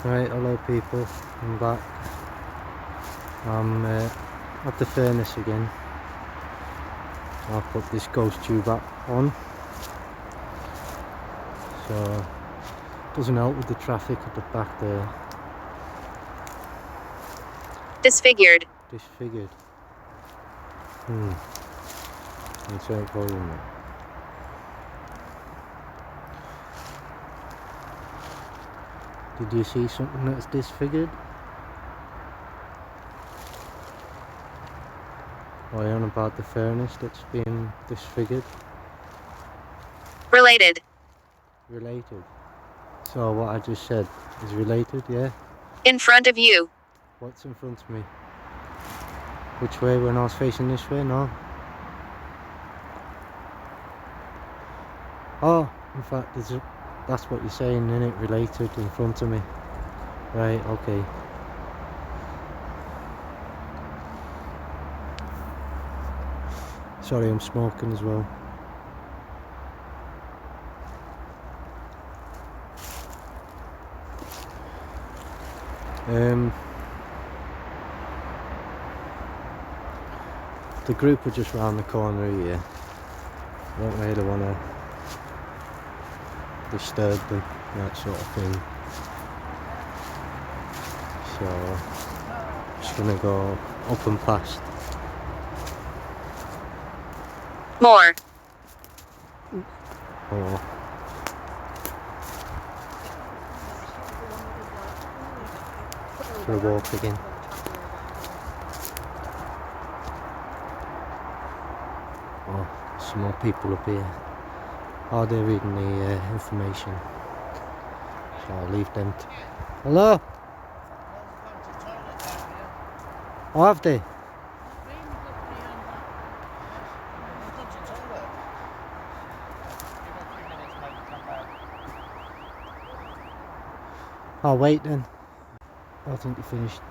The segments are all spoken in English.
Right, hello people, I'm back. I'm at the furnace again. I'll put this ghost tube back on. So, doesn't help with the traffic at the back there. Disfigured. Disfigured. Let's turn volume up. Did you see something that's disfigured? Or are you on about the furnace that's been disfigured? Related. Related. So what I just said is related, yeah? In front of you. What's in front of me? Which way? When I was facing this way? No. Oh, in fact, that's what you're saying, innit? Related, in front of me. Right, okay. Sorry, I'm smoking as well. The group are just round the corner here. I don't really want to disturb them, that sort of thing. So, just gonna go up and past. More. Oh. For a walk again. Oh, some more people up here. Oh, they're reading the information. So I'll leave them to... Hello? Oh, have they? I'll wait then. I think you finished.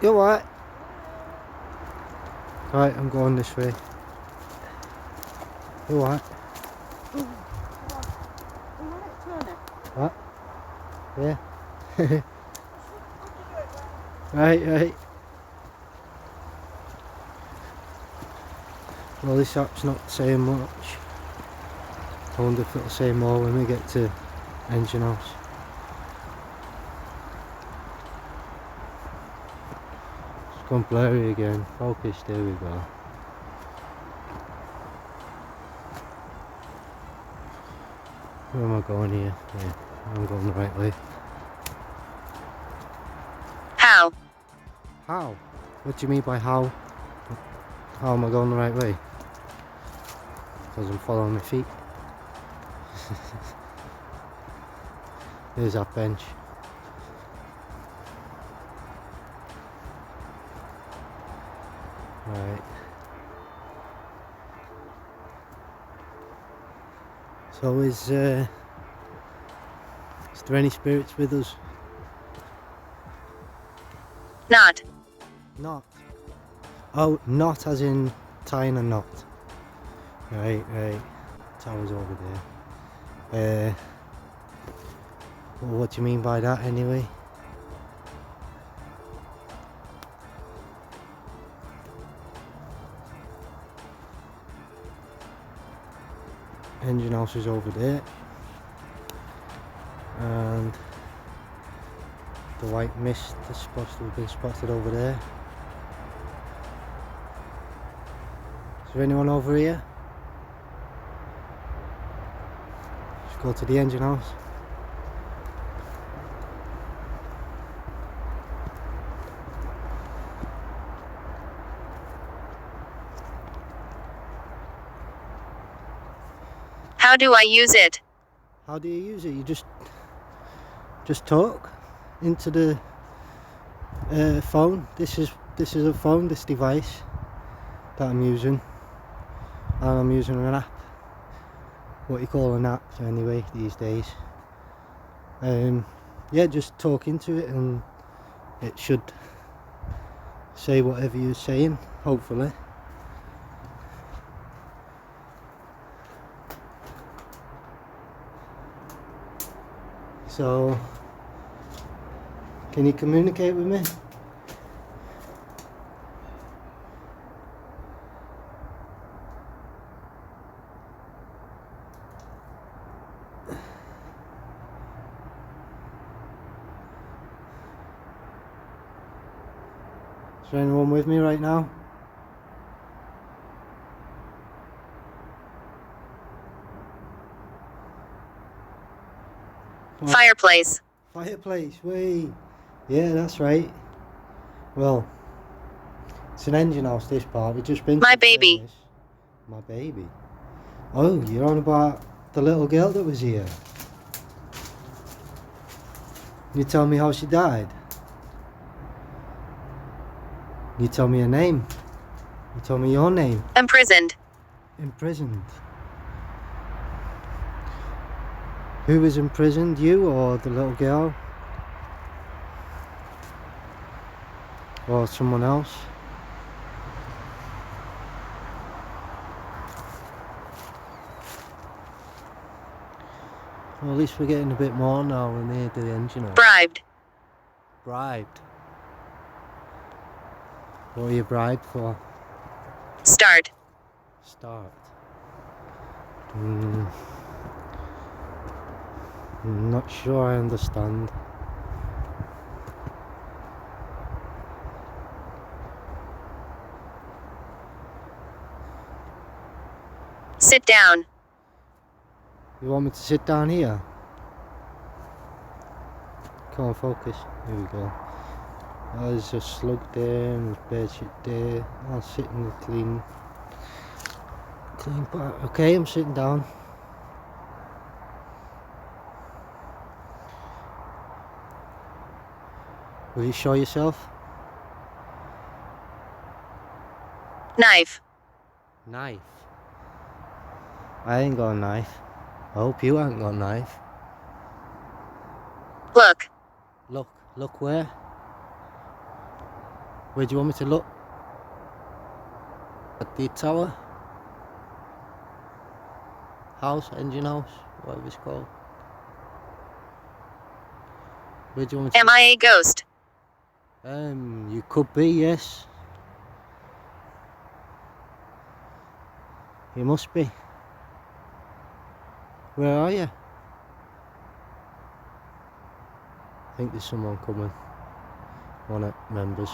You alright? Right, I'm going this way. You alright? What? Yeah. Right. Well, this app's not saying much. I wonder if it'll say more when we get to engine house. It's gone blurry again. Focus, there we go. Where am I going here? Yeah, I'm going the right way. How? How? What do you mean by how? How am I going the right way? Because I'm following my feet. There's that bench. Right. So is there any spirits with us? Not. Not. Oh, not as in tying a knot. Right. Tower's over there. Well, what do you mean by that anyway? Engine house is over there. And the white mist is supposed to have been spotted over there. Is there anyone over here? Let's go to the engine house. How do I use it? How do you use it? You just talk into the phone. This is a phone, this device that I'm using, and I'm using an app. What you call an app anyway these days. Yeah, just talk into it and it should say whatever you're saying, hopefully. So, can you communicate with me? Is there anyone with me right now? What? Fireplace. Fireplace, wait. Yeah, that's right. Well, it's an engine house, this part. We've just been to My the baby. furnace. My baby. Oh, you're on about the little girl that was here. You tell me how she died. You tell me her name. You tell me your name. Imprisoned. Imprisoned. Who was imprisoned, you or the little girl? Or someone else? Well, at least we're getting a bit more now when they do the engine oil. Bribed. Bribed. What are you bribed for? Start. Start. I'm not sure I understand. Sit down. You want me to sit down here? Come on, focus. Here we go. Oh, there's a slug there and there's bed shit there. I'll sit in the clean part. Okay, I'm sitting down. Will you show yourself? Knife. Knife. I ain't got a knife. I hope you ain't got a knife. Look. Look where? Where do you want me to look? At the tower? House, engine house, whatever it's called. Where do you want me to Am I a ghost? You could be, yes. You must be. Where are you? I think there's someone coming. One at members.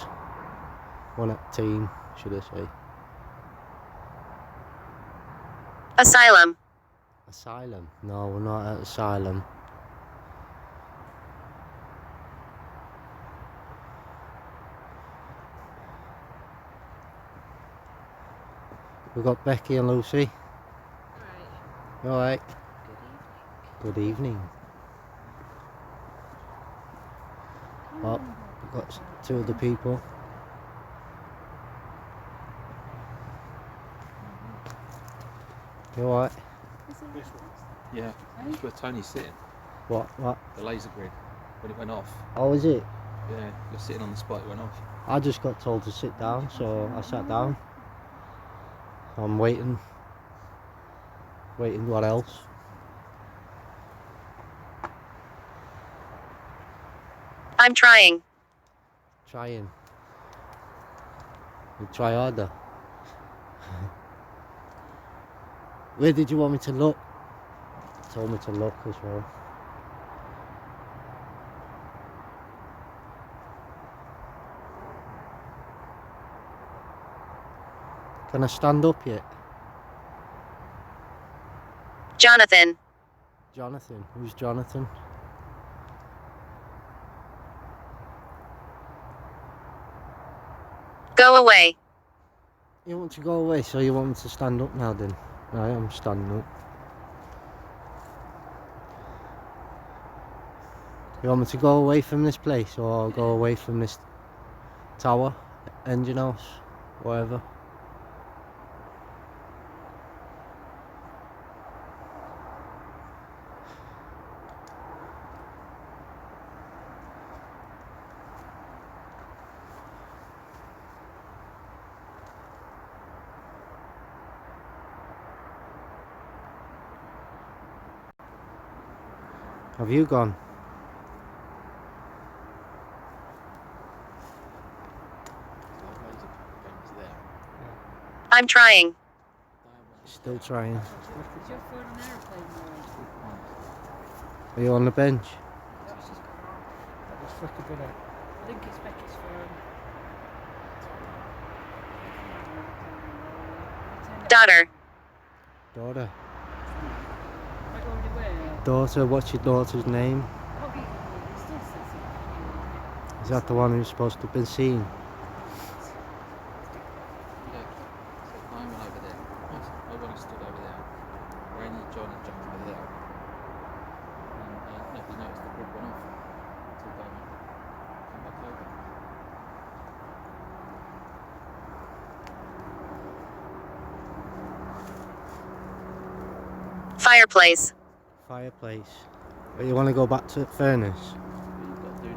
One at team, should I say. Asylum. Asylum? No, we're not at asylum. We've got Becky and Lucy. Alright. Alright. Good evening. Good evening. Oh, we've got two other people. You alright? Yeah, that's where Tony's sitting. What? The laser grid, when it went off. Oh, is it? Yeah, you're sitting on the spot it went off. I just got told to sit down, so I sat down. I'm waiting. Waiting, what else? I'm trying. Trying. You try harder. Where did you want me to look? Told me to look as well. Can I stand up yet? Jonathan. Jonathan. Who's Jonathan? Go away. You want to go away, so you want me to stand up now then? Right, I'm standing up. You want me to go away from this place or go away from this tower, engine house, whatever? Have you gone? I'm trying. Still trying. Is your phone on airplane mode? Are you on the bench? That's just gone off. That was flickered in it. I think it's Becky's phone. Daughter. Daughter. Am I going away? Daughter, what's your daughter's name? It still says it. Is that the one who's supposed to have been seen? Yeah. So my one over there. My one is stood over there. Rainy, John and Jack over there. And nobody noticed the group went off until Bowman came back over. Fireplace. Fireplace. But you want to go back to furnace? What you've got to do now,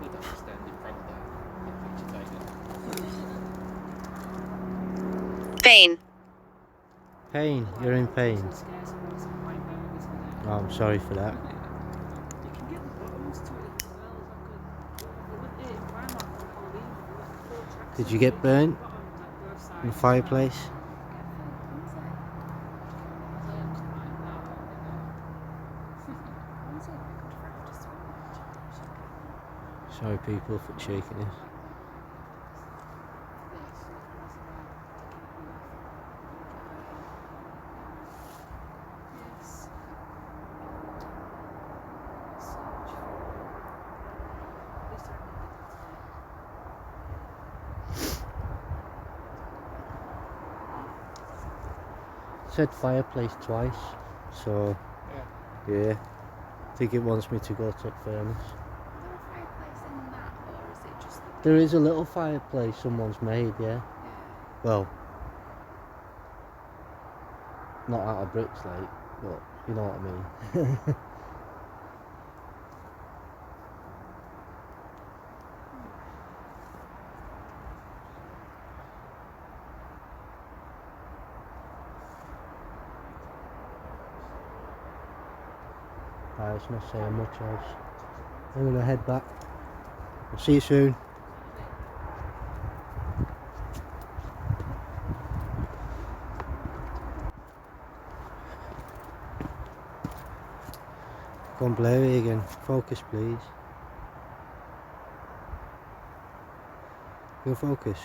you've got to stand in front of that, get picture taken. Pain. Pain. You're in pain. Some scares of us and white burgers with it. Oh, I'm sorry for that. You can get the bottoms to it as well. They wouldn't eat in Primark for Halloween. They were like 4 tracks. Did you get burnt in the fireplace? Sorry people for shaking it. Said fireplace twice, so yeah. I think it wants me to go to furnace. There is a little fireplace someone's made, yeah. Well, not out of bricks, like, but you know what I mean. It's not saying much else. I'm gonna head back. I'll see you soon. Gone blurry again. Focus, please. Go focus.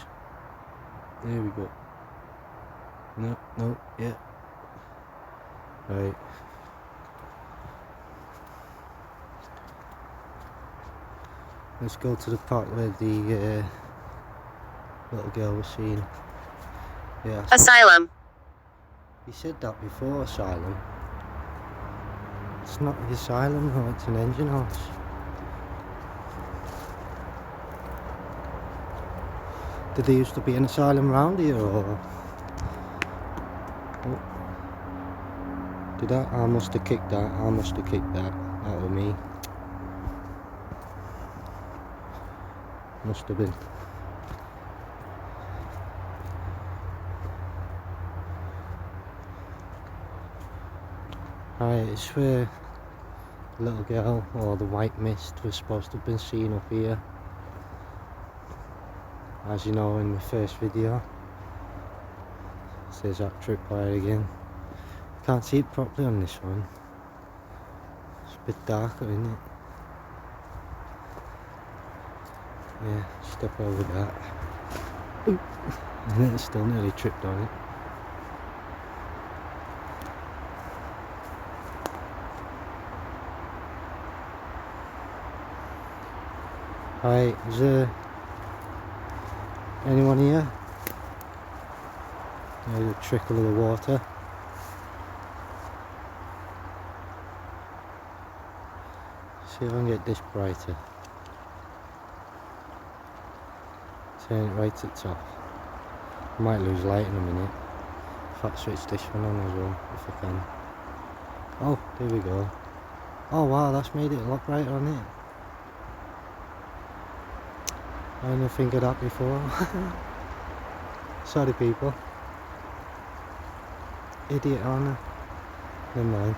There we go. No, no, yeah. Right. Let's go to the part where the little girl was seen. Yeah. Asylum. You said that before, asylum. It's not the asylum, no, it's an engine house. Did there used to be an asylum around here, or? Oh. Did that? I must have kicked that. I must have kicked that. That was me. Must have been. Right, it's where the little girl, or the white mist, was supposed to have been seen up here. As you know in the first video. There's that tripwire again. Can't see it properly on this one. It's a bit darker, isn't it? Yeah, step over that. Ooh. And then it's still nearly tripped on it. Right, is there anyone here? There's a trickle of the water. See if I can get this brighter. Turn it right at the top. I might lose light in a minute. If I switch this one on as well, if I can. Oh, there we go. Oh wow, that's made it a lot brighter on it. I didn't think of that before. Sorry people. Idiot, aren't I? Never mind.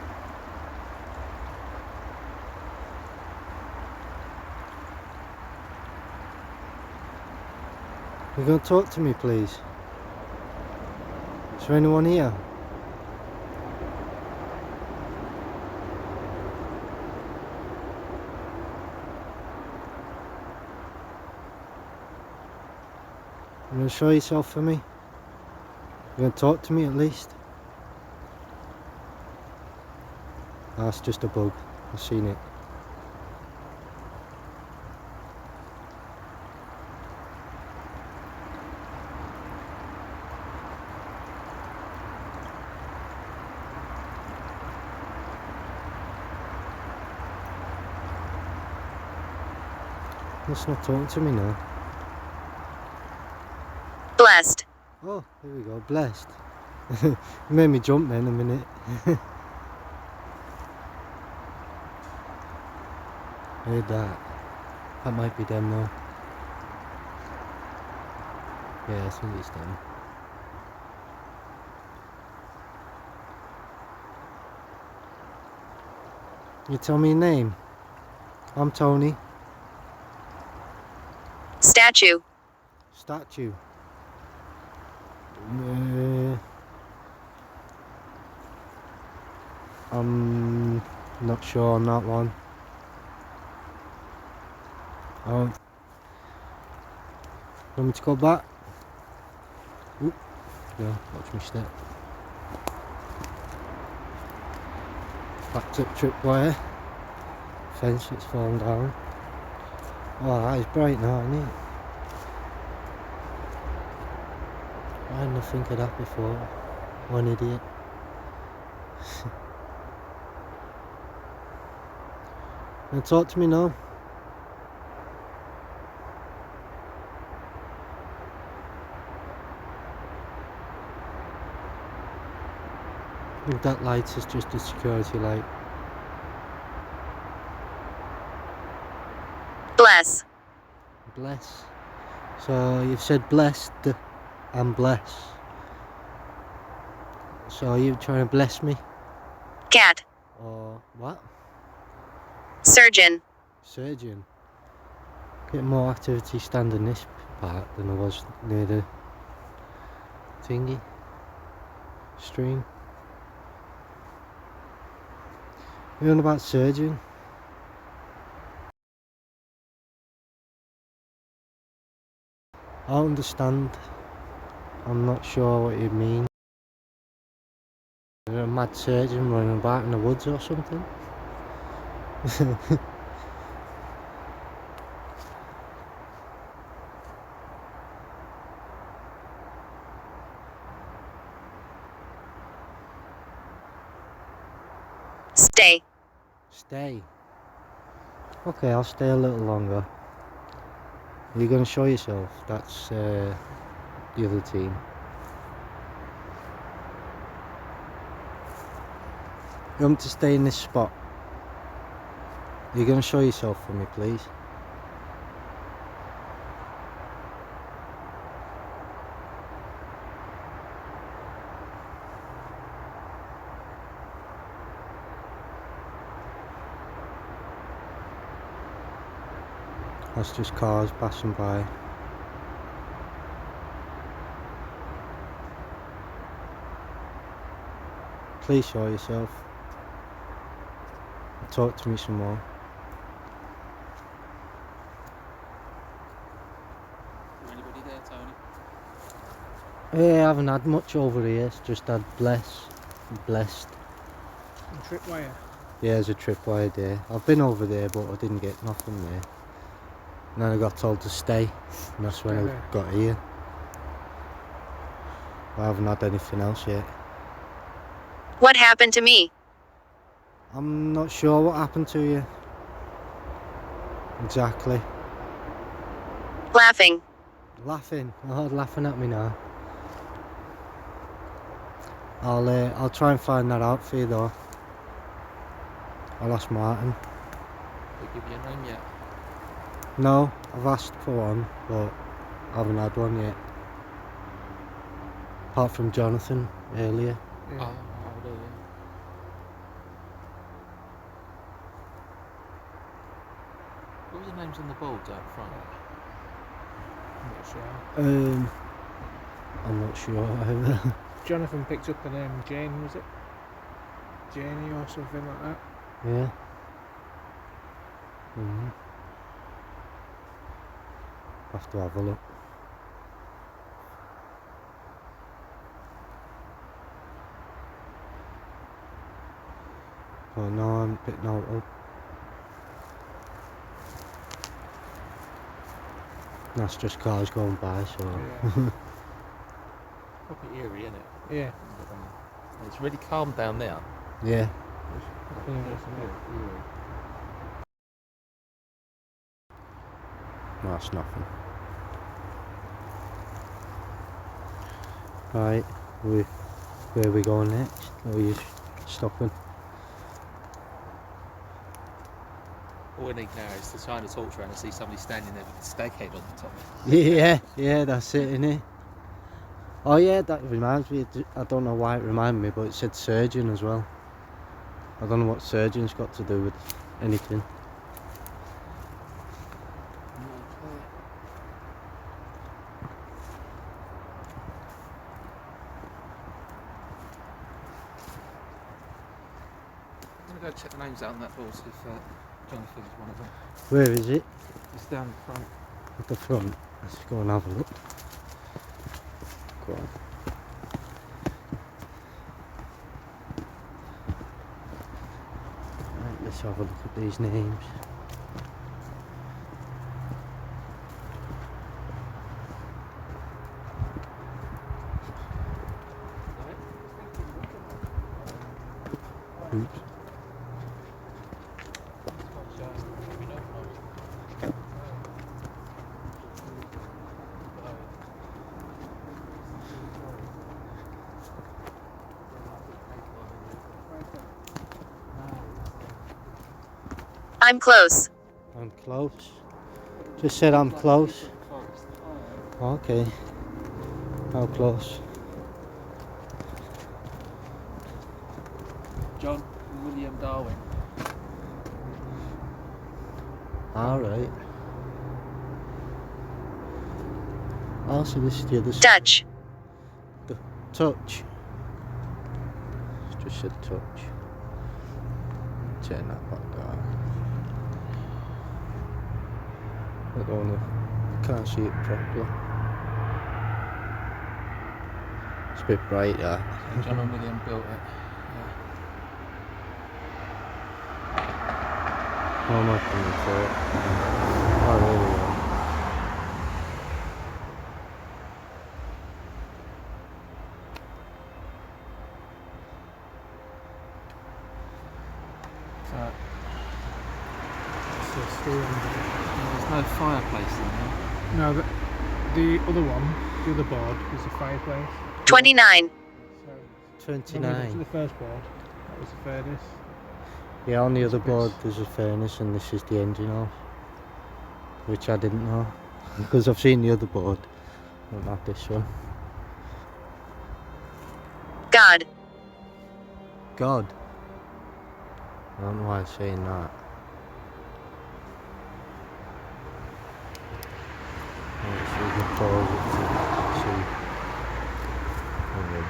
You gonna talk to me, please? Is there anyone here? You gonna show yourself for me? You gonna talk to me at least? That's just a bug. I've seen it. It's not talking to me now. Blessed. Oh, here we go. Blessed. You made me jump then a minute. Heard that. That might be them though. Yeah, I think it's them. You tell me your name. I'm Tony. Statue. Statue. I'm not sure on that one. Oh, want me to go back? Oop. No, watch me step. Back to tripwire. Fence that's fallen down. Oh, that is bright now, isn't it? I didn't think of that before. One idiot. Now talk to me now. I think that light is just a security light. Bless. Bless. So you've said blessed and bless. So are you trying to bless me? Cat. Or what? Surgeon. Surgeon. Getting more activity standing this part than I was near the thingy. Stream. You're on about surgeon? I understand. I'm not sure what you mean. You're a mad surgeon running about in the woods or something? Stay. Stay. Okay, I'll stay a little longer. You're going to show yourself. That's the other team. You want me to stay in this spot? You're going to show yourself for me, please? That's just cars passing by. Please show yourself. Talk to me some more. Is there anybody there, Tony? I haven't had much over here, it's just had blessed. And tripwire. Yeah, there's a tripwire there. I've been over there but I didn't get nothing there. And then I got told to stay, and that's when I got here. I haven't had anything else yet. What happened to me? I'm not sure what happened to you. Exactly. Laughing. Laughing. Oh, laughing at me now. I'll try and find that out for you though. I'll ask Martin. They give you a name yet? No, I've asked for one, but I haven't had one yet. Apart from Jonathan earlier. Yeah. Oh, do you? What were the names on the boards out front? I'm not sure. I'm not sure either. Jonathan picked up the name Jane, was it? Janie or something like that. Yeah. Mm-hmm. Have to have a look. Oh no, I haven't picked no up. That's just cars going by, so. Yeah. Probably eerie, isn't it? Yeah. It's really calm down there. Yeah. No, it's nothing. Right, where are we going next? Or are you stopping? All we need now is to shine a torch around and see somebody standing there with a stag head on the top. Yeah, that's it, innit? Oh yeah, that reminds me, I don't know why it reminded me, but it said surgeon as well. I don't know what surgeon's got to do with anything. I'm going to go check the names out on that board, see if Jonathan's one of them. Where is it? It's down the front. At the front. Let's go and have a look. Go on. Right, let's have a look at these names. Oops. I'm close. I'm close. Just said I'm close. Okay. How close? John and William Darwin. Alright. Oh, so this is the other side. Dutch. The touch. It's just said touch. Turn that back down. I don't know. Can't see it properly. It's a bit bright, yeah. John and William built it. Oh, I'm not coming for it. Oh, there we go. There's no fireplace in there. No, the other one, the other board, is a fireplace. 29. So, when we got to 29. the first board, that was the furnace. Yeah, on the other board there's a furnace and this is the engine house. Which I didn't know. Because I've seen the other board, but not this one. God. God. I don't know why I'm saying that. Right, so we can pause it to see. And then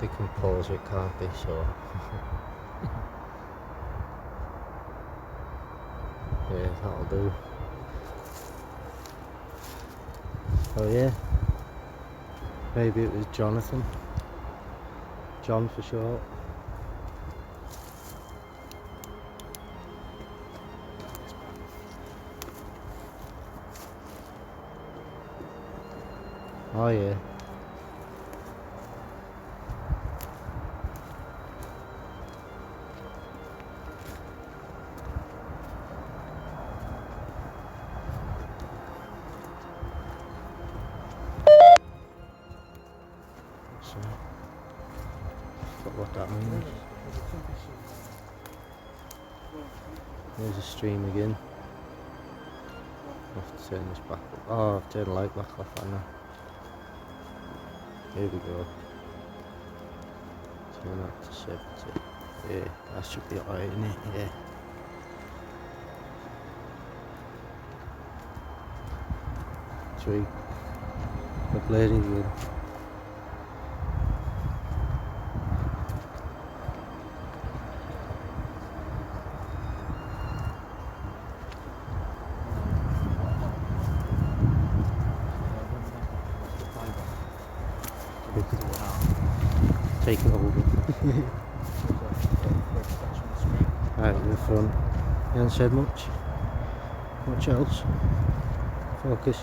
they can pause it, can't they? So yeah, that'll do. Oh yeah, maybe it was Jonathan. John for short. Oh yeah. So, forgot what that means. There's a stream again. I have to turn this back up. Oh, I've turned the light back off, I know. Here we go. Turn that to 70. Yeah, that should be alright, innit? Yeah. Sweet. The blade again. Take it over. Right in the front. You haven't said much. Much else. Focus.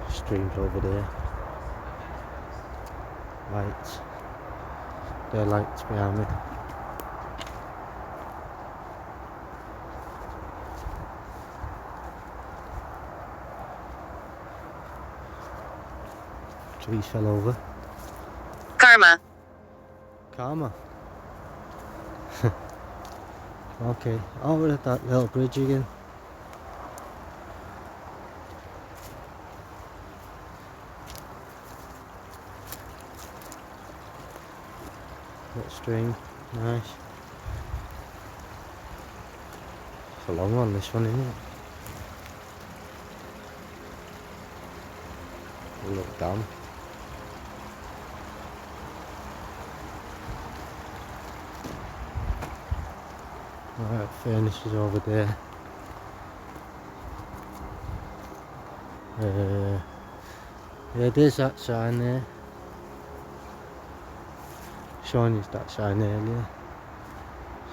Streams over there. Lights. There are lights behind me. Trees fell over. Karma. Karma. Okay, over at that little bridge again. Little stream, nice. It's a long one, this one, isn't it? A little dam. Right, furnace is over there. Yeah, there's that sign there. Showing us that sign earlier.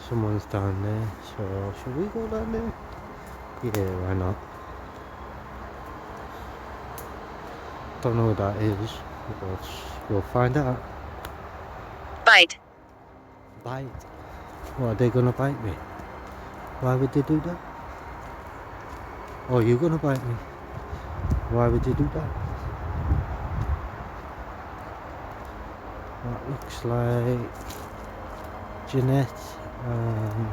Someone's down there, so should we go down there? Yeah, why not? Don't know what that is, but we'll find out. Bite. Bite? What, are they gonna bite me? Why would they do that? Oh, you're gonna bite me? Why would you do that? That looks like Jeanette and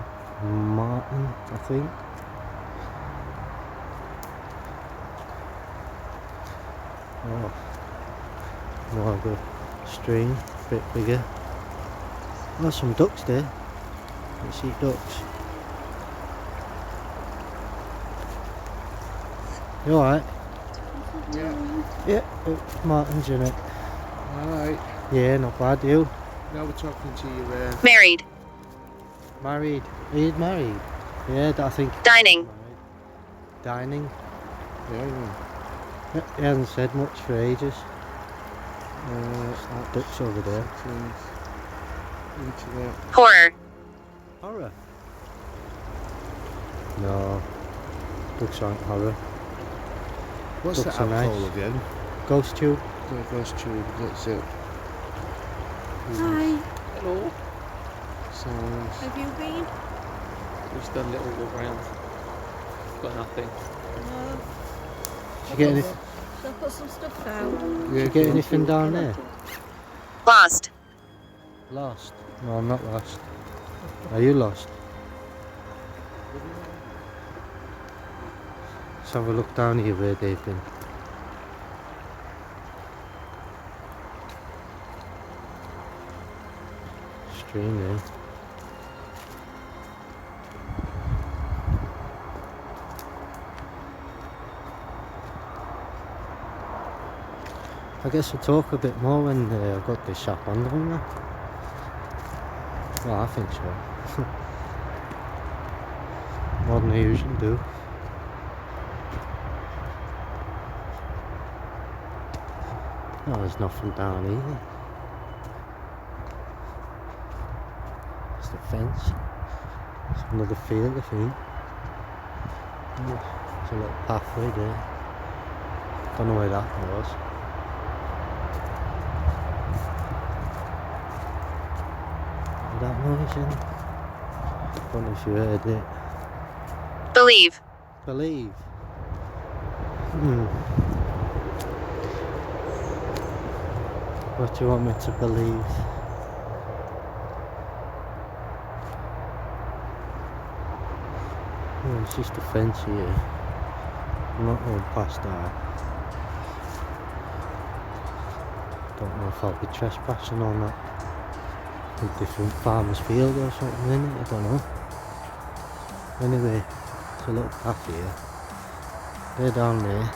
Martin, I think. Oh, more of a stream, a bit bigger. Oh, some ducks there. You see ducks. You alright? Yeah. Yeah, it's Martin, Jeanette. Alright. Yeah, not bad, you? Now we're talking to you. Married. Married. Are you married? Yeah, I think. Dining. Married. Dining. Yeah. He hasn't said much for ages. Ducks over there. Into that. Horror. Horror? No. Ducks aren't horror. What's Ducks the are nice. alcohol again? Ghost tube. The ghost tube, that's it. Hi. Hello. So, Have you been? Just done a little walk round. Got nothing. No. Did you get anything? Shall I put some stuff down? Did you get anything down there? Lost. Lost? No, I'm not lost. Are you lost? Let's have a look down here where they've been. Stream there. I guess we'll talk a bit more when I've got this shop on, don't I? Well, I think so. More than I usually do. No, there's nothing down here. It's the fence. It's another field, I think. There's a little pathway there. Don't know where that was. That noise in? Don't know if you heard it. Believe. Believe. What do you want me to believe? Oh, it's just a fence here. I'm not going past that. Don't know if I'll be trespassing on that. A different farmer's field or something in it, I don't know. Anyway, it's a little path here. They're down there.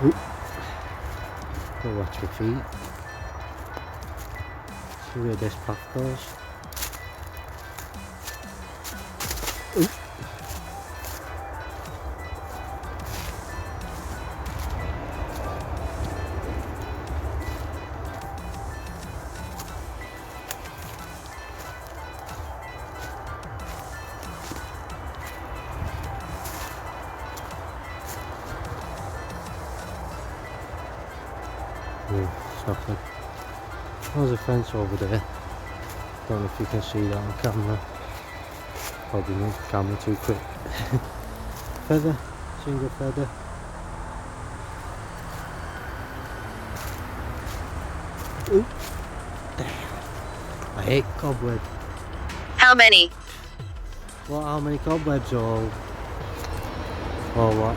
Oop. Gotta watch your feet. See where this path goes. Oop. Something. There's a fence over there. Don't know if you can see that on camera. Probably not the camera too quick. Feather, single feather. Oop. Damn. I hate cobweb. How many? What, how many cobwebs or what?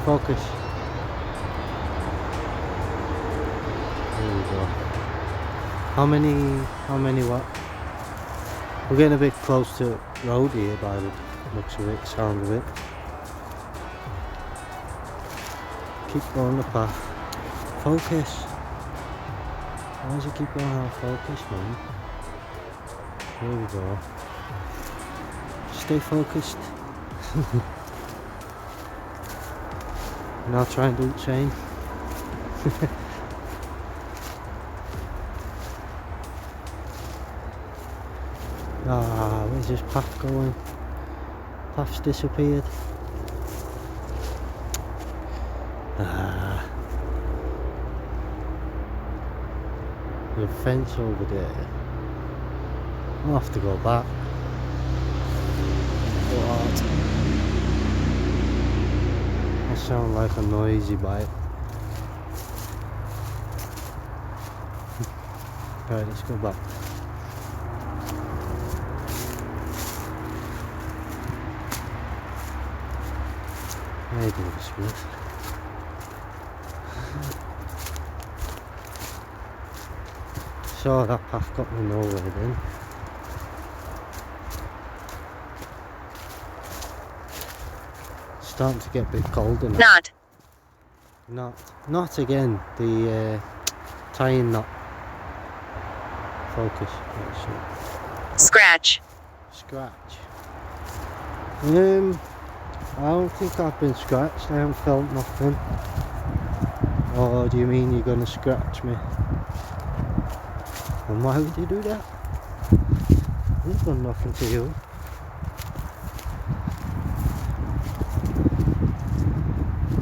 Focus. There we go. How many what? We're getting a bit close to road here by the looks of it, sound of it. Keep going the path. Focus. Why does it keep going out of focus, man? There we go. Stay focused. And I'll try and do the same. Ah, where's this path going? Path's disappeared. Ah. There's a fence over there. I'll have to go back. What? That sounds like a noisy bike. Right, let's go back. Maybe this was. So that path got me nowhere then. It's starting to get a bit colder now. Not again. The tying knot. Focus. Scratch. Scratch. I don't think I've been scratched. I haven't felt nothing. Or do you mean you're gonna scratch me? And why would you do that? I've done nothing to you.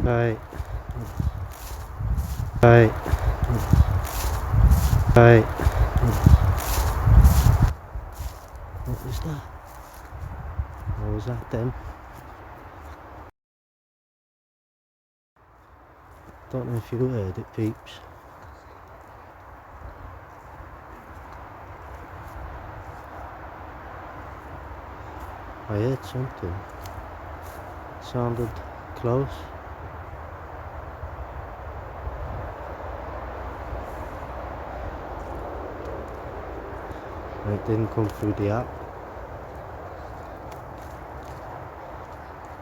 Right. Right. Right. What was that? What was that then? Don't know if you heard it, peeps. I heard something. Sounded close. And it didn't come through the app.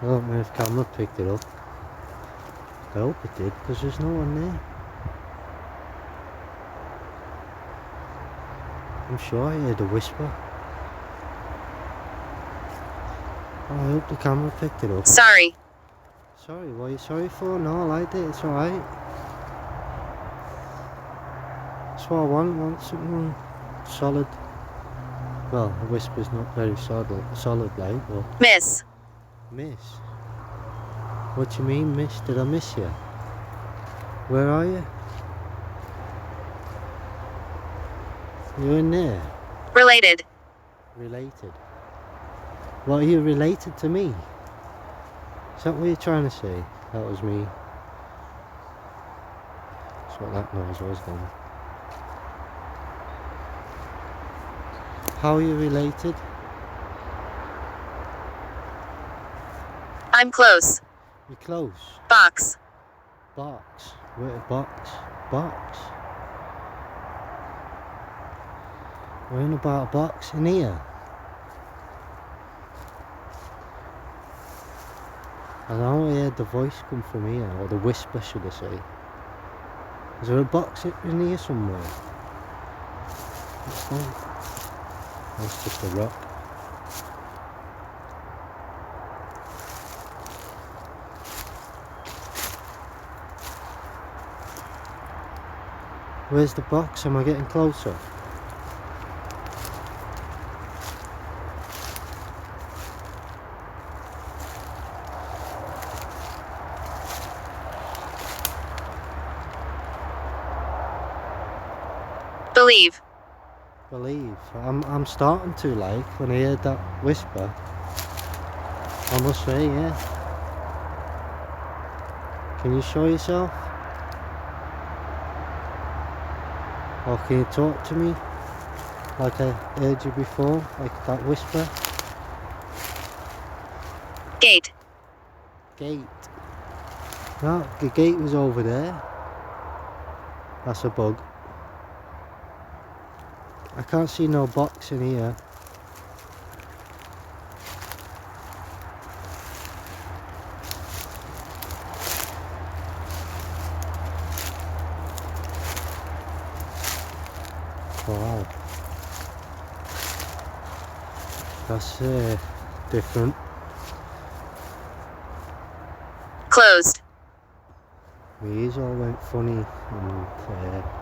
I don't know if camera picked it up. I hope it did, because there's no one there. I'm sure I heard a whisper. Oh, I hope the camera picked it up. Sorry. Sorry, what are you sorry for? No, I liked it, it's alright. That's what I want something solid. Well, a whisper's not very solid like, but... Miss. Miss? What do you mean, miss? Did I miss you? Where are you? You're in there? Related. Related? What, are you related to me? Is that what you're trying to say? That was me. That's what that noise was then. How are you related? I'm close. You're close. Box. Box. Wait, a box. Box. We're in about a box in here. I know I heard the voice come from here, or the whisper should I say. Is there a box in here somewhere? What's that? That's just a rock. Where's the box? Am I getting closer? Believe. Believe. I'm starting to like when I heard that whisper. I must say, yeah. Can you show yourself? Or can you talk to me? Like I heard you before, like that whisper. Gate. Gate. No, the gate was over there. That's a bug. I can't see no box in here. Wow. That's different. Closed. My ears all went funny and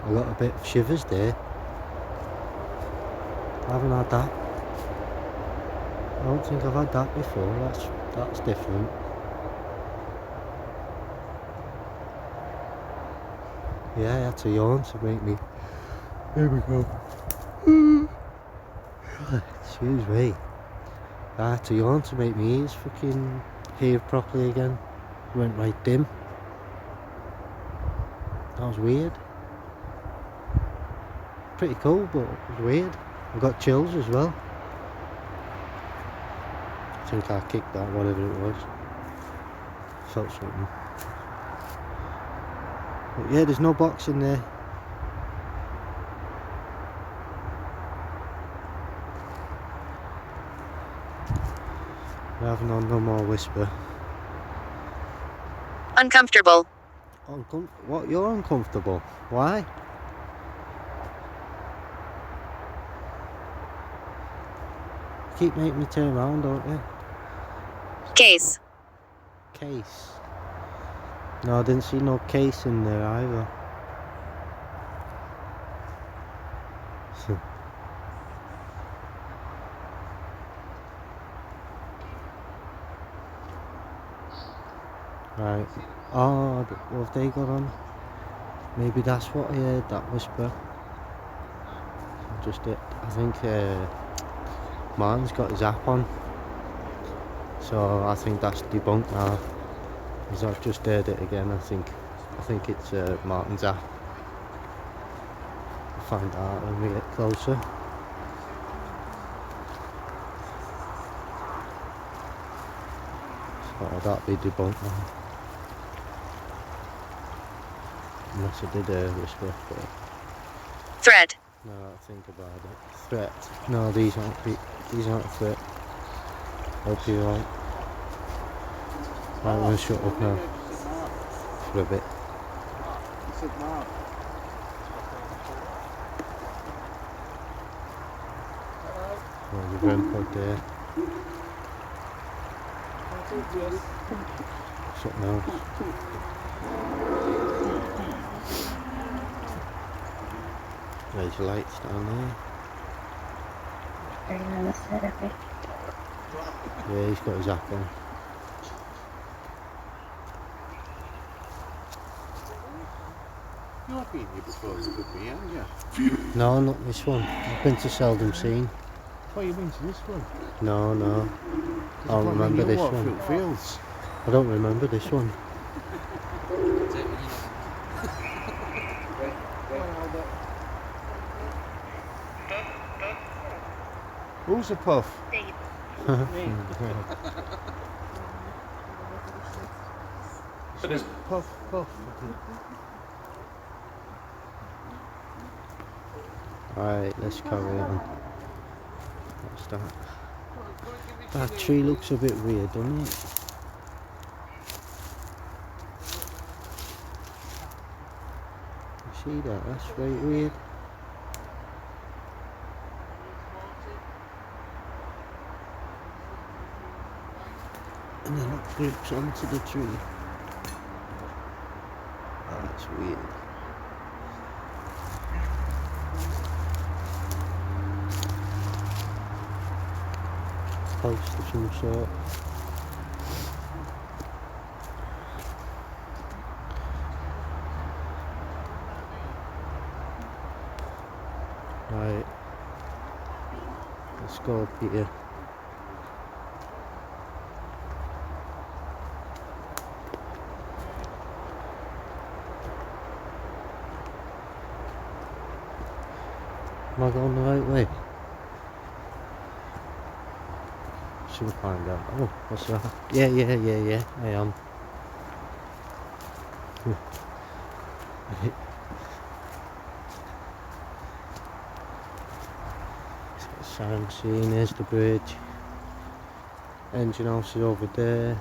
I got a bit of shivers there. I haven't had that. I don't think I've had that before. That's different. Yeah, I had to yawn to make me. Here we go. Excuse me. I had to yawn to make my ears fucking hear properly again. Went right dim. That was weird. Pretty cool, but it was weird. I got chills as well. I think I kicked that, whatever it was. Felt something. But yeah, there's no box in there. We're having on no more whisper. Uncomfortable. What? You're uncomfortable? Why? Keep making me turn around, don't you? Case. Case. No, I didn't see no case in there either. Right. Oh, what have they got on? Maybe that's what I heard, that whisper. Just it. I think Martin's got his app on. So I think that's debunked now. Because I've just heard it again, I think it's Martin's app. We'll find out when we get closer. So that'll be debunked now. Unless I did whisper, but... Threat. No, I think about it. Threat. No, these aren't a threat. Hope you're right. Right, I'm gonna shut up now. For a bit. Oh, the grandpa there. Something else. There's lights down there. Yeah, he's got his app on. You've been here before, you've been here, haven't you? No, not this one. I've been to Seldom Seen. Oh, you've been to this one? No. I don't remember this one. Fields. I don't remember this one. Who's a puff? But there's Puff, puff. Alright, let's carry on. What's that? That tree looks a bit weird, doesn't it? You see that? That's right weird. And then it grips onto the tree. Oh, that's weird. Post of some sort. Right. Let's go up here. Am I going the right way? Should find out. Oh, what's that? Yeah, I am. Sign scene, there's the bridge. Engine house is over there.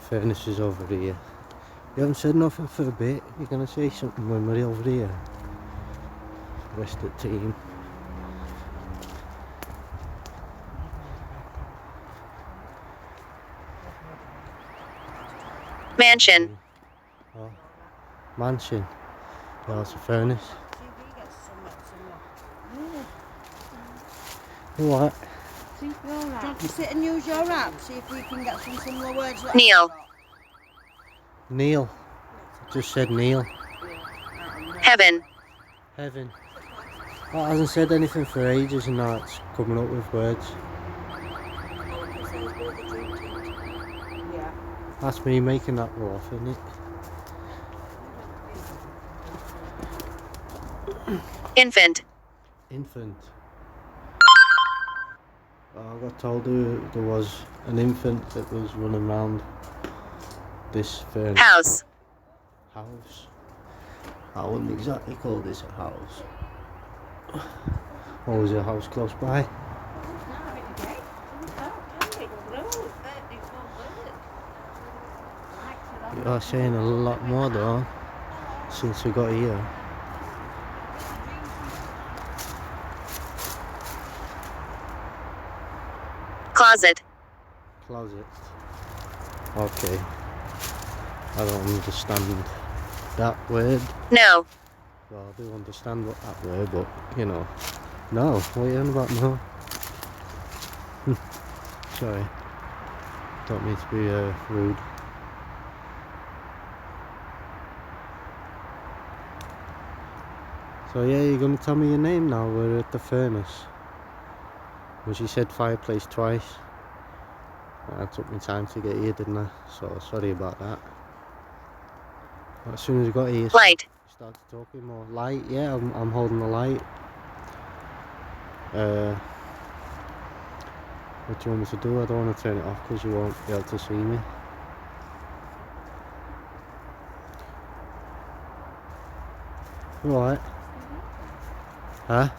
Furnace is over here. You haven't said nothing for a bit. You're gonna say something when we're over here. Rest of the team. Mansion. Oh, mansion. Yeah, that's a furnace. What? Do you want to sit and use your app? See if we can get some similar words. Like Neil. Neil. Just said Neil. Heaven. Heaven. Oh, it hasn't said anything for ages and now it's coming up with words. Yeah. That's me making that rough, isn't it? Infant. Infant. Oh, I got told there was an infant that was running around this furnace. House. House. I wouldn't exactly call this a house. Or was it a house close by? You are saying a lot more though since we got here. Closet. Closet. Okay. I don't understand that word. No. Well, I do understand what that word, but you know. No, what are you on about no? Sorry. Don't mean to be rude. So yeah, you're gonna tell me your name now. We're at the furnace. Well, she said fireplace twice. That took me time to get here, didn't I? So sorry about that. But as soon as I got here, Light. started talking more. Light, yeah, I'm holding the light. What do you want me to do? I don't want to turn it off because you won't be able to see me. You alright? Huh?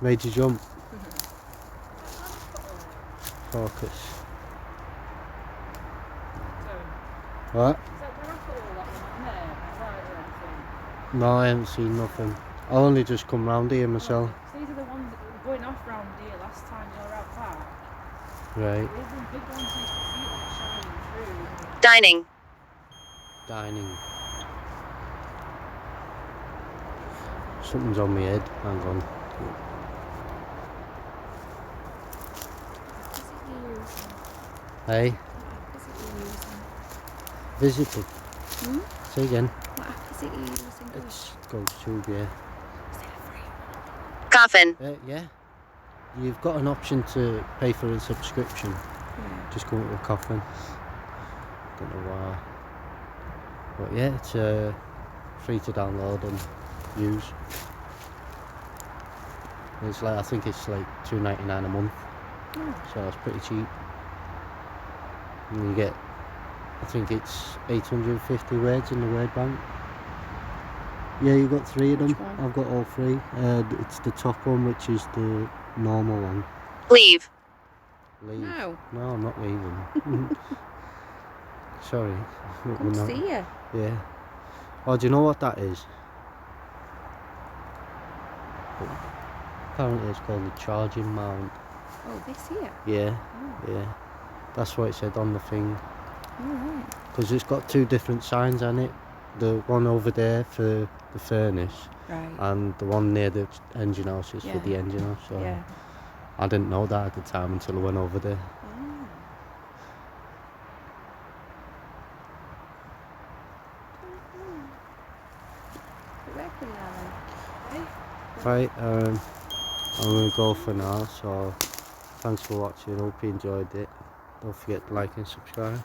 Made you jump. Focus. What? No, I haven't seen nothing. I only just come round here myself. So these are the ones that were going off round here last time you were out back. Right. These are the big ones you can see like shining through. Dining. Dining. Something's on my head. Hang on. Hey? Visited. Hmm? Say again. What app is it you're using? It's GoTube, yeah. Is it free? Coffin. Yeah. You've got an option to pay for a subscription. Yeah. Just come up with Coffin. Don't know why. But yeah, it's free to download and use. It's like, I think it's like $2.99 a month. Oh. So it's pretty cheap. and you get, I think it's 850 words in the word bank. Yeah, you got 3 of them. Which one? I've got all 3. It's the top one, which is the normal one. Leave. Leave. No. No, I'm not leaving. Sorry. We're Come not. see you. Yeah. Oh, do you know what that is? Apparently it's called the charging mount. Oh, this here. Yeah, Oh, yeah. That's what it said on the thing. alright. Because it's got 2 different signs on it. The one over there for the furnace Right. and the one near the engine house is for Yeah. the engine house. So Yeah. I didn't know that at the time until I went over there. Oh. Is it working now then? Right, I'm going to go for now. So thanks for watching. Hope you enjoyed it. Don't forget to like and subscribe.